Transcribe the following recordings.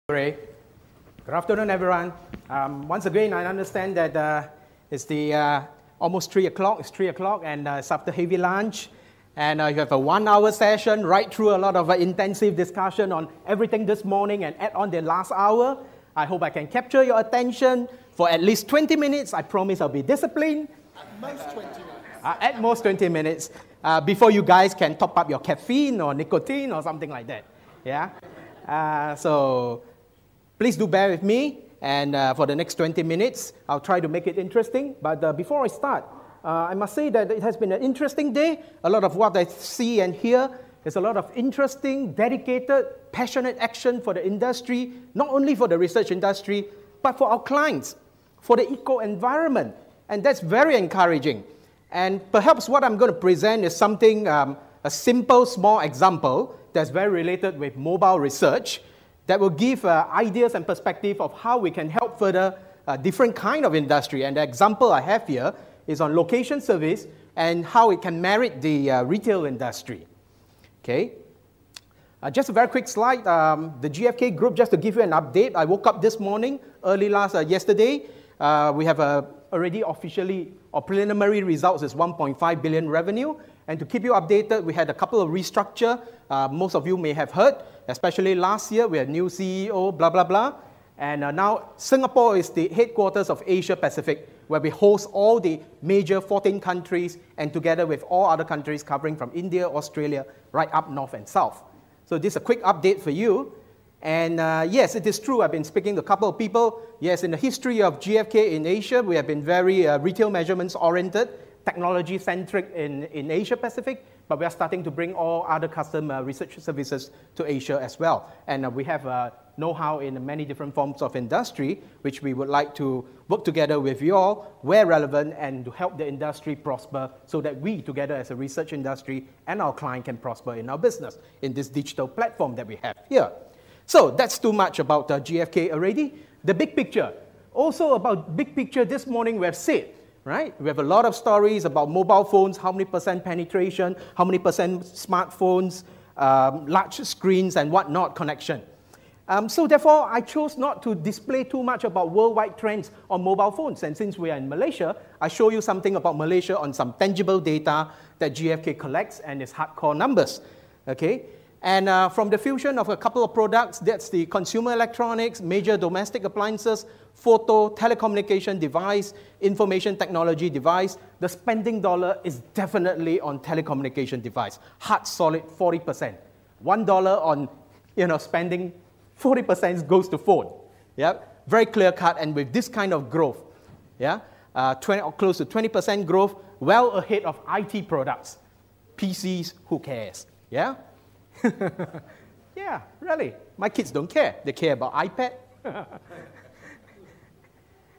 Good afternoon, everyone. Once again, I understand that it's almost 3 o'clock. It's 3 o'clock, and it's after heavy lunch. And you have a 1-hour session right through a lot of intensive discussion on everything this morning and add on the last hour. I hope I can capture your attention for at least 20 minutes. I promise I'll be disciplined. At most 20 minutes. At most 20 minutes before you guys can top up your caffeine or nicotine or something like that. Yeah. So please do bear with me, and for the next 20 minutes, I'll try to make it interesting. But before I start, I must say that it has been an interesting day. A lot of what I see and hear is a lot of interesting, dedicated, passionate action for the industry, not only for the research industry, but for our clients, for the eco-environment. And that's very encouraging. And perhaps what I'm going to present is something, a simple, small example that's very related with mobile research, that will give ideas and perspective of how we can help further different kind of industry. And the example I have here is on location service and how it can merit the retail industry. Okay. Just a very quick slide. The Gfk Group, just to give you an update, I woke up this morning, yesterday. We have already officially, or preliminary results is 1.5 billion revenue. And to keep you updated, we had a couple of restructure. Most of you may have heard, especially last year, we had new CEO, blah, blah, blah. And now Singapore is the headquarters of Asia Pacific, where we host all the major 14 countries, and together with all other countries covering from India, Australia, right up north and south. So this is a quick update for you. And yes, it is true, I've been speaking to a couple of people. Yes, in the history of GfK in Asia, we have been very retail measurements oriented, technology-centric in Asia-Pacific, but we are starting to bring all other custom research services to Asia as well. And we have know-how in many different forms of industry, which we would like to work together with you all, where relevant, and to help the industry prosper so that we, together as a research industry and our client, can prosper in our business in this digital platform that we have here. So that's too much about GfK already. The big picture. Also about big picture, this morning we have said, right? We have a lot of stories about mobile phones, how many percent penetration, how many percent smartphones, large screens and whatnot connection. So therefore, I chose not to display too much about worldwide trends on mobile phones. And since we are in Malaysia, I show you something about Malaysia on some tangible data that GfK collects and its hardcore numbers. Okay? And from the fusion of a couple of products, that's the consumer electronics, major domestic appliances, photo, telecommunication device, information technology device, the spending dollar is definitely on telecommunication device. Hard, solid, 40%. $1 on spending, 40% goes to phone. Yeah? Very clear cut, and with this kind of growth, yeah? Close to 20% growth, well ahead of IT products. PCs, who cares? Yeah? Yeah, really. My kids don't care. They care about iPad.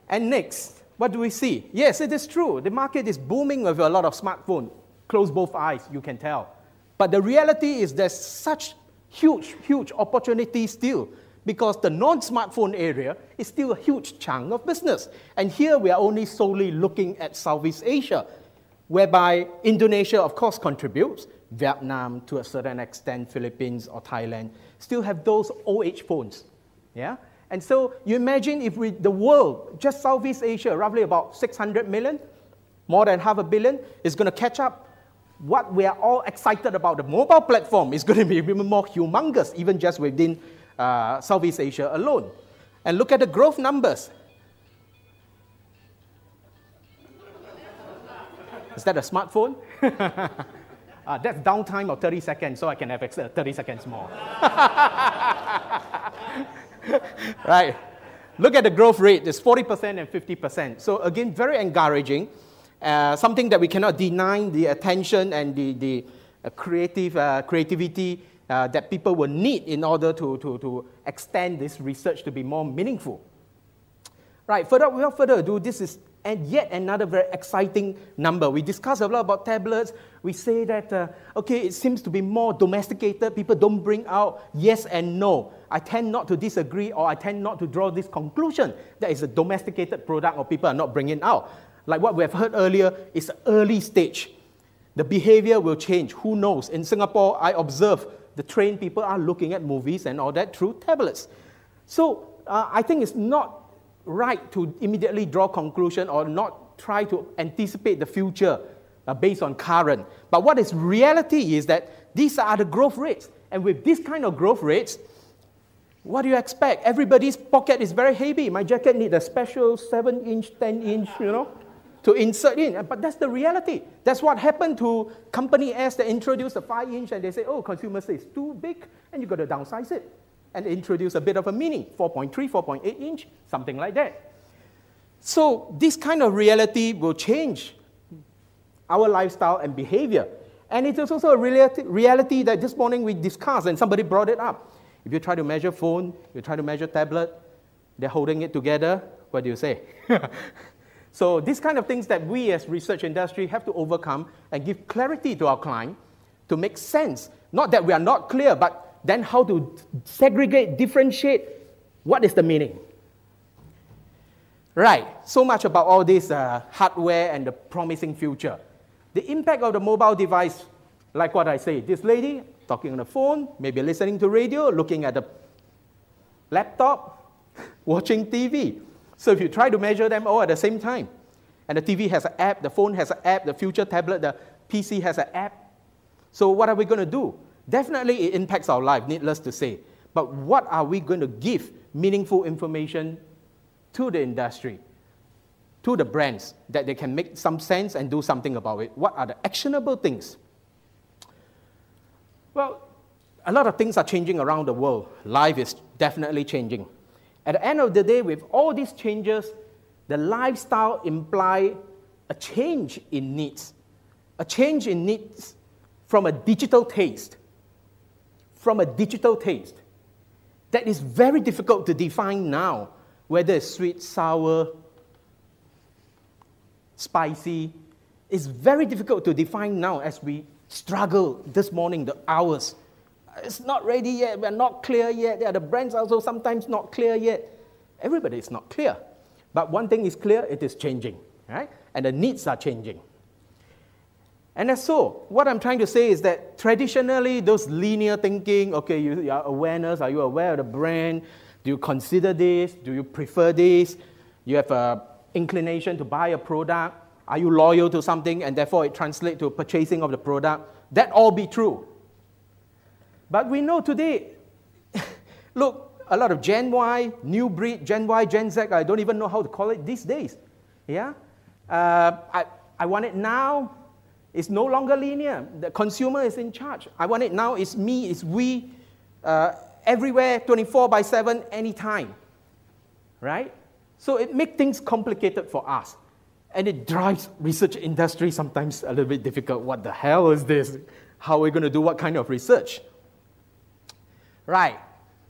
And next, what do we see? Yes, it is true. The market is booming with a lot of smartphones. Close both eyes, you can tell. But the reality is there's such huge, huge opportunity still, because the non-smartphone area is still a huge chunk of business. And here we are only solely looking at Southeast Asia, whereby Indonesia, of course, contributes. Vietnam, to a certain extent, Philippines or Thailand, still have those OH phones. Yeah? And so you imagine if the world, just Southeast Asia, roughly about 600 million, more than 500 million, is going to catch up. What we are all excited about, the mobile platform, is going to be even more humongous, even just within Southeast Asia alone. And look at the growth numbers. Is that a smartphone? That's downtime of 30 seconds, so I can have 30 seconds more. Right. Look at the growth rate. It's 40% and 50%. So again, very encouraging. Something that we cannot deny the attention and the creativity that people will need in order to extend this research to be more meaningful. Right, without further ado, this is yet another very exciting number. We discussed a lot about tablets. We say that, okay, it seems to be more domesticated. People don't bring out yes and no. I tend not to disagree, or I tend not to draw this conclusion that it's a domesticated product or people are not bringing it out. Like what we have heard earlier, it's early stage. The behavior will change. Who knows? In Singapore, I observe the trained people are looking at movies and all that through tablets. So I think it's not right to immediately draw conclusion or not try to anticipate the future based on current. But what is reality is that these are the growth rates. And with this kind of growth rates, what do you expect? Everybody's pocket is very heavy. My jacket needs a special 7-inch, 10-inch, to insert in. But that's the reality. That's what happened to Company S that introduced a 5-inch and they say, oh, consumers say it's too big and you've got to downsize it. And they introduce a bit of a mini, 4.3, 4.8 inch, something like that. So this kind of reality will change our lifestyle and behavior. And it is also a reality that this morning we discussed and somebody brought it up. If you try to measure phone, you try to measure tablet, they're holding it together, what do you say? So these kind of things that we as research industry have to overcome and give clarity to our client to make sense. Not that we are not clear, but then how to segregate, differentiate, what is the meaning? Right, so much about all this hardware and the promising future. The impact of the mobile device, like what I say, this lady talking on the phone, maybe listening to radio, looking at the laptop, watching TV. So if you try to measure them all at the same time, and the TV has an app, the phone has an app, the future tablet, the PC has an app. So what are we going to do? Definitely it impacts our life, needless to say. But what are we going to give meaningful information to the industry, to the brands, that they can make some sense and do something about it? What are the actionable things? Well, a lot of things are changing around the world. Life is definitely changing. At the end of the day, with all these changes, the lifestyle implies a change in needs. A change in needs from a digital taste. From a digital taste. That is very difficult to define now, whether it's sweet, sour, spicy. It's very difficult to define now as we struggle this morning, the hours. It's not ready yet, we're not clear yet. The brands are also sometimes not clear yet. Everybody is not clear. But one thing is clear, it is changing, right? And the needs are changing. And so, what I'm trying to say is that traditionally, those linear thinking, okay, your awareness, are you aware of the brand? Do you consider this? Do you prefer this? You have an inclination to buy a product. Are you loyal to something and therefore it translates to purchasing of the product? That all be true. But we know today, look, a lot of Gen Y, new breed, Gen Y, Gen Z, I don't even know how to call it these days. Yeah? I want it now. It's no longer linear. The consumer is in charge. I want it now. It's me, it's we, everywhere, 24/7, anytime. Right? So it makes things complicated for us. And it drives research industry sometimes a little bit difficult. What the hell is this? How are we going to do what kind of research? Right.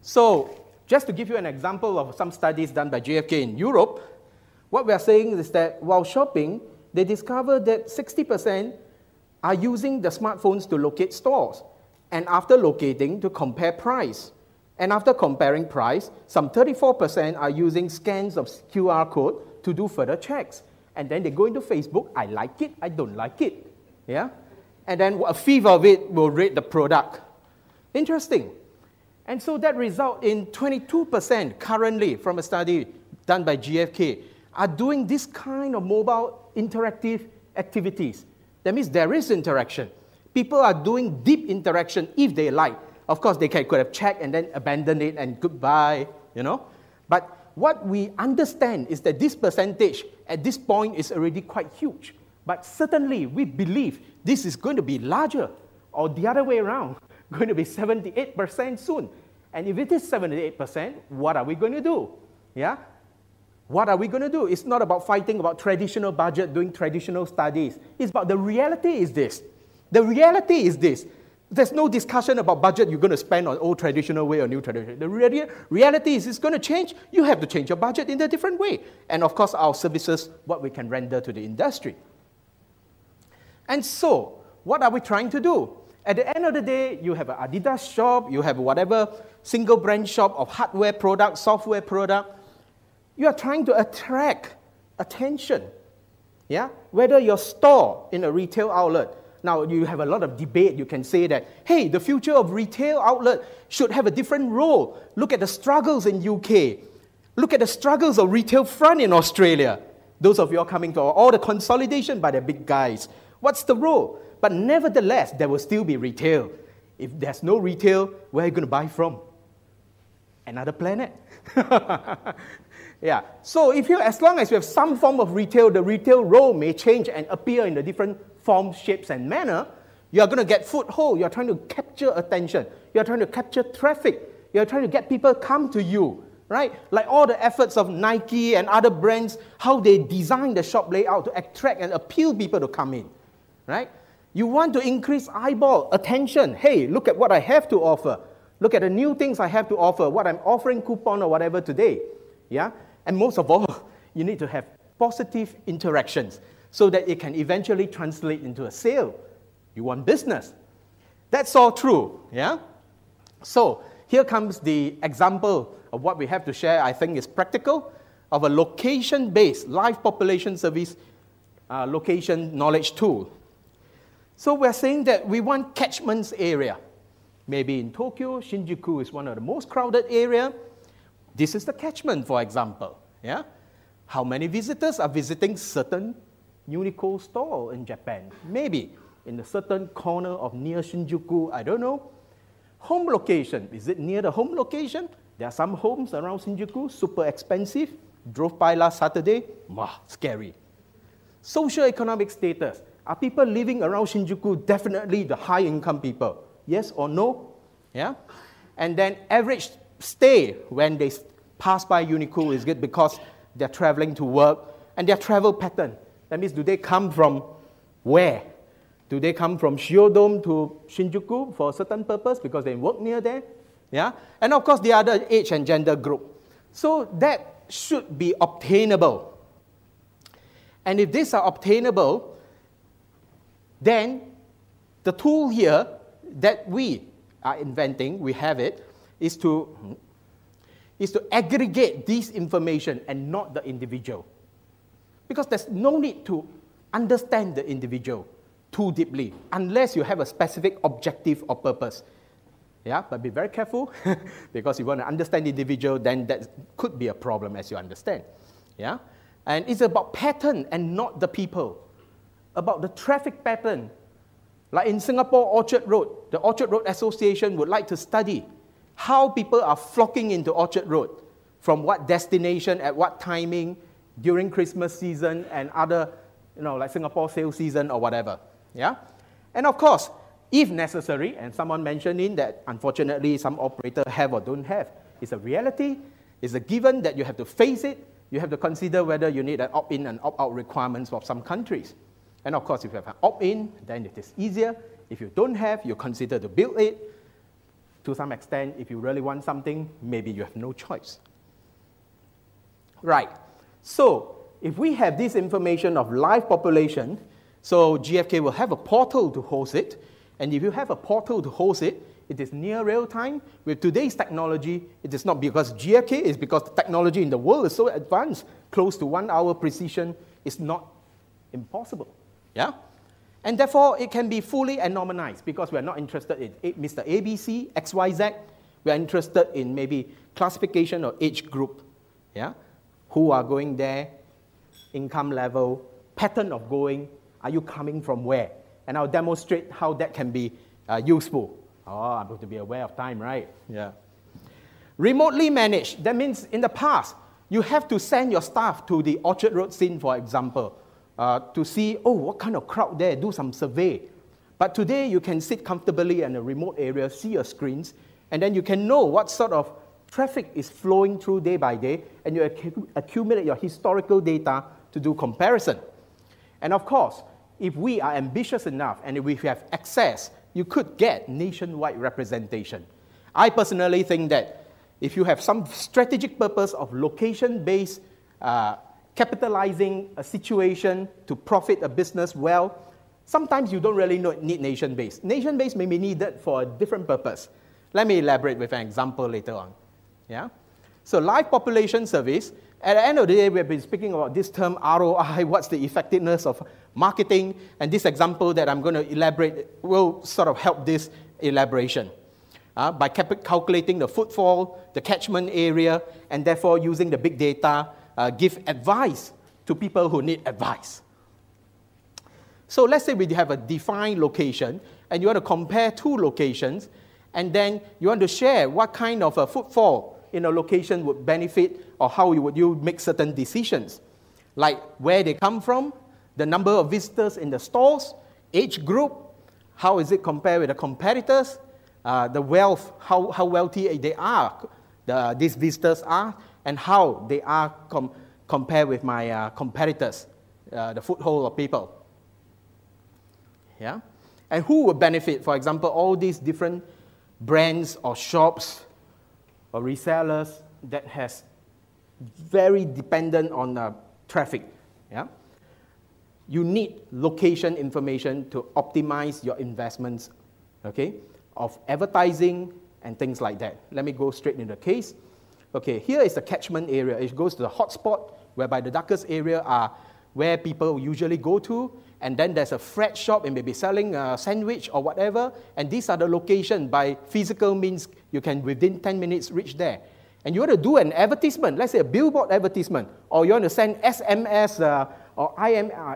So just to give you an example of some studies done by Gfk in Europe, what we are saying is that while shopping, they discovered that 60% are using the smartphones to locate stores. And after locating, to compare price. And after comparing price, some 34% are using scans of QR code to do further checks. And then they go into Facebook, I like it, I don't like it. Yeah? And then a fifth of it will rate the product. Interesting. And so that results in 22% currently from a study done by GfK are doing this kind of mobile interactive activities. That means there is interaction. People are doing deep interaction if they like. Of course, they could have checked and then abandoned it and goodbye, But what we understand is that this percentage at this point is already quite huge. But certainly, we believe this is going to be larger, or the other way around, going to be 78% soon. And if it is 78%, what are we going to do? Yeah? What are we going to do? It's not about fighting about traditional budget, doing traditional studies. It's about the reality is this. The reality is this. There's no discussion about budget you're going to spend on old traditional way or new traditional. The reality is it's going to change. You have to change your budget in a different way. And of course, our services, what we can render to the industry. And so, what are we trying to do? At the end of the day, you have an Adidas shop, you have whatever single brand shop of hardware product, software product. You are trying to attract attention. Yeah? Whether your store in a retail outlet. Now, you have a lot of debate. You can say that, hey, the future of retail outlet should have a different role. Look at the struggles in UK. Look at the struggles of retail front in Australia. Those of you are coming to all the consolidation by the big guys. What's the role? But nevertheless, there will still be retail. If there's no retail, where are you going to buy from? Another planet. Yeah. So as long as you have some form of retail, the retail role may change and appear in the different forms, shapes, and manner. You are going to get foothold. You are trying to capture attention. You are trying to capture traffic. You are trying to get people come to you, right? Like all the efforts of Nike and other brands, how they design the shop layout to attract and appeal people to come in, right? You want to increase eyeball, attention. Hey, look at what I have to offer. Look at the new things I have to offer, what I'm offering coupon or whatever today. Yeah? And most of all, you need to have positive interactions so that it can eventually translate into a sale. You want business. That's all true. Yeah? So here comes the example of what we have to share, I think is practical, of a location-based live population service location knowledge tool. So we're saying that we want catchments area. Maybe in Tokyo, Shinjuku is one of the most crowded areas. This is the catchment, for example. Yeah? How many visitors are visiting certain Uniqlo store in Japan? Maybe in a certain corner of near Shinjuku, I don't know. Home location, is it near the home location? There are some homes around Shinjuku, super expensive. Drove by last Saturday, scary. Socio-economic status, are people living around Shinjuku definitely the high-income people? Yes or no? Yeah? And then average stay when they pass by Uniqlo is good because they're traveling to work and their travel pattern. That means do they come from where? Do they come from Shiodome to Shinjuku for a certain purpose because they work near there? Yeah? And of course the other age and gender group. So that should be obtainable. And if these are obtainable, then the tool here that we are inventing, we have it, is to aggregate this information and not the individual. Because there's no need to understand the individual too deeply unless you have a specific objective or purpose. Yeah, but be very careful because if you want to understand the individual, then that could be a problem as you understand. Yeah? And it's about pattern and not the people. About the traffic pattern. Like in Singapore, Orchard Road, the Orchard Road Association would like to study how people are flocking into Orchard Road, from what destination, at what timing, during Christmas season and other, like Singapore sales season or whatever. Yeah? And of course, if necessary, and someone mentioned in that unfortunately some operators have or don't have, it's a reality, it's a given that you have to face it, you have to consider whether you need an opt-in and opt-out requirements for some countries. And of course, if you have an opt-in, then it is easier. If you don't have, you consider to build it. To some extent, if you really want something, maybe you have no choice. Right. So, if we have this information of live population, so GfK will have a portal to host it. And if you have a portal to host it, it is near real time. With today's technology, it is not because GfK, it's because the technology in the world is so advanced, close to 1 hour precision is not impossible. Yeah? And therefore, it can be fully anonymized because we are not interested in Mr. ABC, XYZ. We are interested in maybe classification or age group. Yeah? Who are going there, income level, pattern of going, are you coming from where? And I'll demonstrate how that can be useful. Oh, I'm going to be aware of time, right? Yeah. Remotely managed. That means in the past, you have to send your staff to the Orchard Road scene, for example, to see, what kind of crowd there, do some survey. But today, you can sit comfortably in a remote area, see your screens, and then you can know what sort of traffic is flowing through day by day, and you accumulate your historical data to do comparison. And of course, if we are ambitious enough and if we have access, you could get nationwide representation. I personally think that if you have some strategic purpose of location-based capitalizing a situation to profit a business well, sometimes you don't really need nation-based. Nation-based may be needed for a different purpose. Let me elaborate with an example later on. Yeah? So live population surveys, at the end of the day, we've been speaking about this term ROI, what's the effectiveness of marketing, and this example that I'm going to elaborate will sort of help this elaboration. By calculating the footfall, the catchment area, and therefore using the big data, give advice to people who need advice. So let's say we have a defined location, and you want to compare two locations, and then you want to share what kind of a footfall in a location would benefit, or how would you make certain decisions, like where they come from, the number of visitors in the stores, age group, how is it compared with the competitors, the wealth, how wealthy they are, these visitors are, and how they are compared with my competitors, the foothold of people. Yeah? And who would benefit? For example, all these different brands or shops or resellers that has very dependent on traffic. Yeah? You need location information to optimize your investments, okay, of advertising and things like that. Let me go straight into the case. Okay, here is the catchment area. It goes to the hotspot, whereby the darkest area are where people usually go to, and then there's a freight shop and maybe selling a sandwich or whatever, and these are the location. By physical means, you can within 10 minutes reach there. And you want to do an advertisement, let's say a billboard advertisement, or you want to send SMS or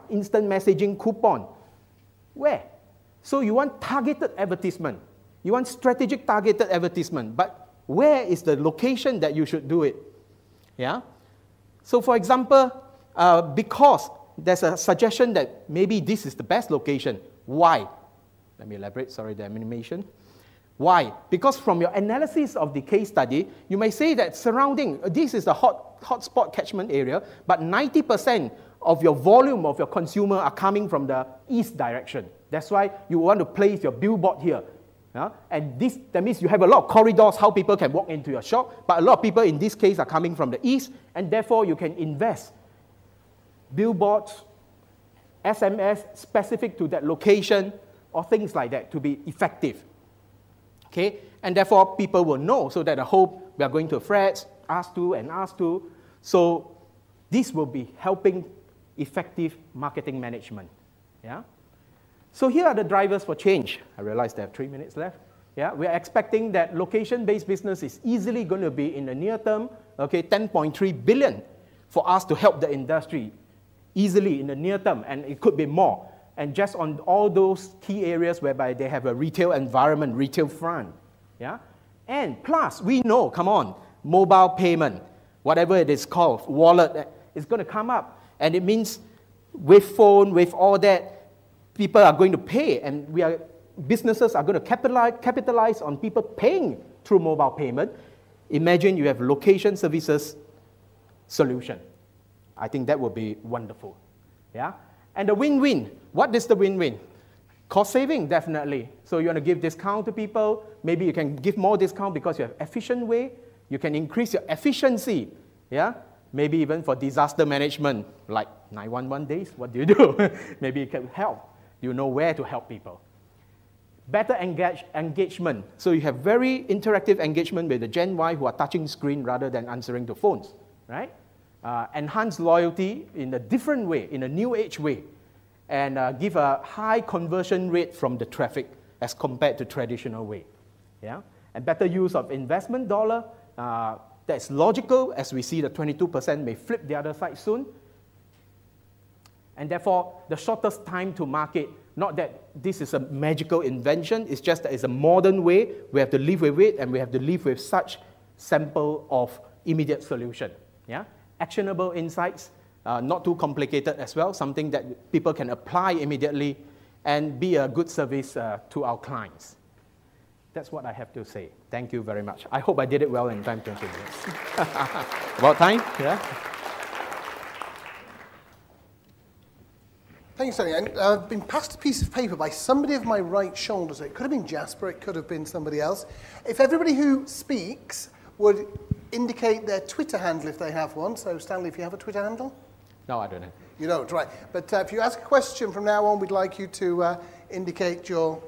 instant messaging coupon. Where? So you want targeted advertisement. You want strategic targeted advertisement, but where is the location that you should do it? Yeah? So for example, because there's a suggestion that maybe this is the best location. Why? Let me elaborate, sorry, the animation. Why? Because from your analysis of the case study, you may say that surrounding, this is the hotspot catchment area, but 90% of your volume of your consumer are coming from the east direction. That's why you want to place your billboard here. And that means you have a lot of corridors, how people can walk into your shop, but a lot of people in this case are coming from the east, and therefore you can invest billboards, SMS specific to that location, or things like that to be effective. Okay? And therefore people will know, so that the whole, we are going to threads, ask to. So this will be helping effective marketing management. Yeah? So here are the drivers for change. I realize I have 3 minutes left. Yeah, we are expecting that location-based business is easily going to be in the near term, okay, 10.3 billion for us to help the industry easily in the near term, and it could be more. And just on all those key areas whereby they have a retail environment, retail front. Yeah? And plus, we know, come on, mobile payment, whatever it is called, wallet, is going to come up. And it means with phone, with all that, people are going to pay, and businesses are going to capitalize on people paying through mobile payment. Imagine you have location services solution. I think that would be wonderful. Yeah? And the win-win. What is the win-win? Cost saving, definitely. So you want to give discount to people. Maybe you can give more discount because you have efficient way. You can increase your efficiency. Yeah? Maybe even for disaster management, like 911 days, what do you do? Maybe it can help. You know where to help people. Better engagement. So you have very interactive engagement with the Gen Y who are touching screen rather than answering to phones, right? Enhance loyalty in a different way, in a new age way, and give a high conversion rate from the traffic as compared to traditional way. Yeah? And better use of investment dollar. That's logical, as we see the 22% may flip the other side soon. And therefore, the shortest time to market, not that this is a magical invention, it's just that it's a modern way. We have to live with it, and we have to live with such sample of immediate solution. Yeah? Actionable insights, not too complicated as well, something that people can apply immediately and be a good service to our clients. That's what I have to say. Thank you very much. I hope I did it well in time, 20 minutes. About time? Yeah? Thank you, Stanley. And I've been passed a piece of paper by somebody of my right shoulder. So it could have been Jasper, it could have been somebody else. If everybody who speaks would indicate their Twitter handle if they have one. So Stanley, if you have a Twitter handle? No, I don't have. You don't, right. But if you ask a question from now on, we'd like you to indicate your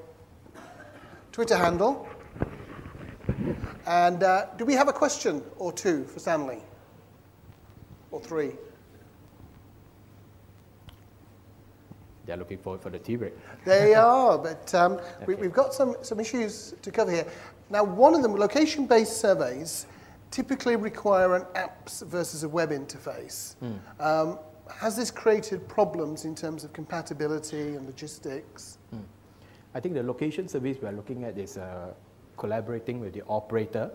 Twitter handle. And do we have a question or two for Stanley? Or three? They're looking forward for the tea break. They are, but Okay. we've got some issues to cover here. Now, one of them, location-based surveys, typically require an apps versus a web interface. Has this created problems in terms of compatibility and logistics? I think the location service we are looking at is collaborating with the operator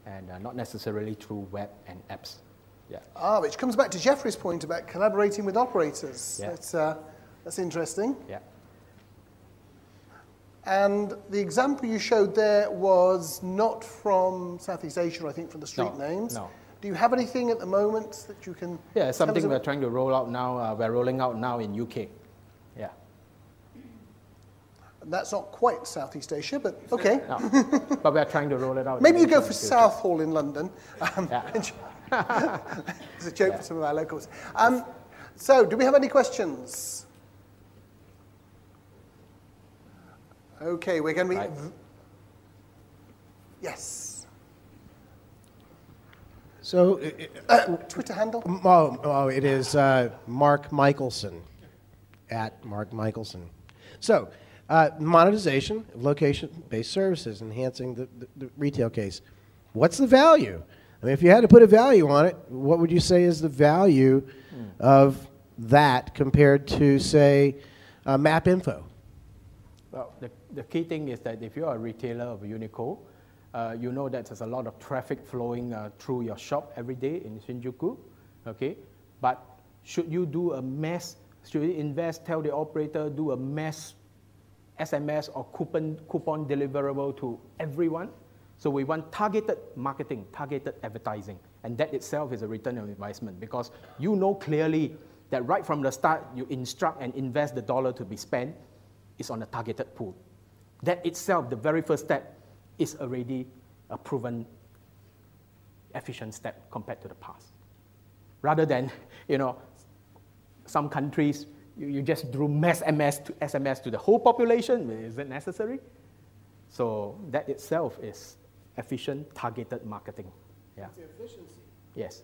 and not necessarily through web and apps. Yeah. Which comes back to Jeffrey's point about collaborating with operators. Yeah. That's interesting. Yeah. And the example you showed there was not from Southeast Asia, I think, from the street names. No. Do you have anything at the moment that you can... Yeah, something tell us we're trying to roll out now. We're rolling out now in UK. Yeah. That's not quite Southeast Asia, but okay. No. But we're trying to roll it out. Maybe you in go the for future. Southall in London. Yeah. It's a joke for some of our locals. So, do we have any questions? Okay, we're going to be... Right. Yes. So, Twitter handle? it is Mark Michelson, at Mark Michelson. So, monetization of location-based services, enhancing the retail case. What's the value? I mean, if you had to put a value on it, what would you say is the value of that compared to, say, map info? Well, the key thing is that if you are a retailer of a Uniqlo, you know that there's a lot of traffic flowing through your shop every day in Shinjuku, okay? But should you do a mass, should you invest, tell the operator, do a mass SMS or coupon deliverable to everyone? So we want targeted marketing, targeted advertising, and that itself is a return on investment because you know clearly that right from the start, you instruct and invest the dollar to be spent is on a targeted pool. That itself, the very first step, is already a proven efficient step compared to the past. Rather than, you know, some countries, you just do mass SMS to the whole population. Is it necessary? So that itself is efficient, targeted marketing. Yeah. It's the efficiency. Yes.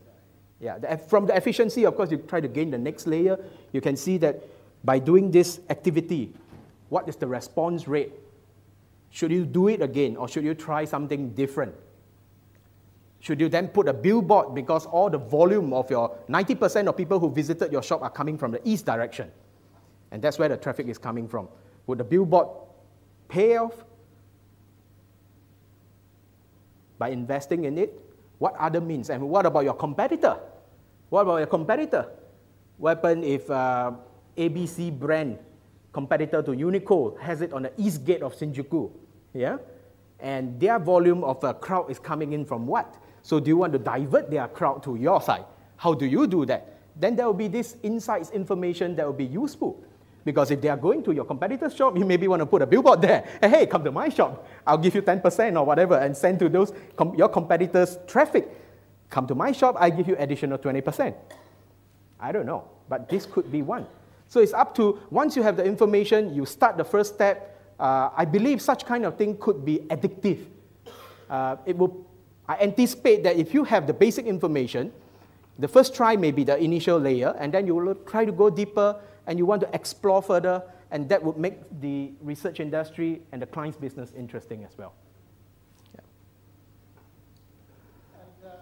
Yeah. From the efficiency, of course, you try to gain the next layer. You can see that by doing this activity, what is the response rate? Should you do it again, or should you try something different? Should you then put a billboard because all the volume of your 90% of people who visited your shop are coming from the east direction? And that's where the traffic is coming from. Would the billboard pay off by investing in it? What other means? And what about your competitor? What about your competitor? What happens if ABC brand, competitor to Uniqlo, has it on the east gate of Shinjuku? Yeah? And their volume of crowd is coming in from what? So do you want to divert their crowd to your side? How do you do that? Then there will be this insights information that will be useful. Because if they are going to your competitor's shop, you maybe want to put a billboard there. Hey, come to my shop. I'll give you 10% or whatever and send to those your competitors' traffic. Come to my shop, I give you additional 20%. I don't know, but this could be one. So it's up to, once you have the information, you start the first step. I believe such kind of thing could be addictive. I anticipate that if you have the basic information, the first try may be the initial layer, and then you will try to go deeper, and you want to explore further, and that would make the research industry and the client's business interesting as well. Yeah. And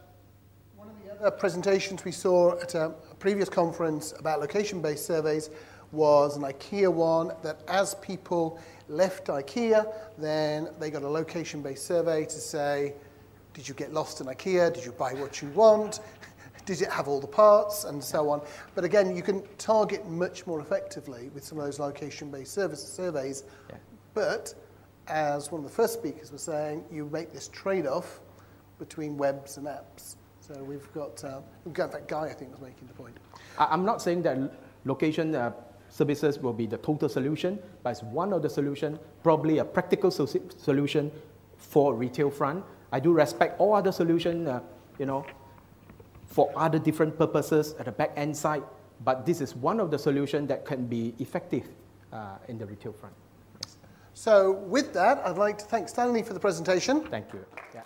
one of the other presentations we saw at a previous conference about location-based surveys was an IKEA one, that as people left IKEA, then they got a location-based survey to say, did you get lost in IKEA? Did you buy what you want? Did it have all the parts? And so on. But again, you can target much more effectively with some of those location-based surveys. Yeah. But as one of the first speakers was saying, you make this trade-off between webs and apps. So we've got that guy, I think, was making the point. I'm not saying that location services will be the total solution, but it's one of the solutions, probably a practical solution for retail front. I do respect all other solutions, for other different purposes at the back end side, but this is one of the solutions that can be effective in the retail front. Yes. So with that, I'd like to thank Stanley for the presentation. Thank you. Yeah.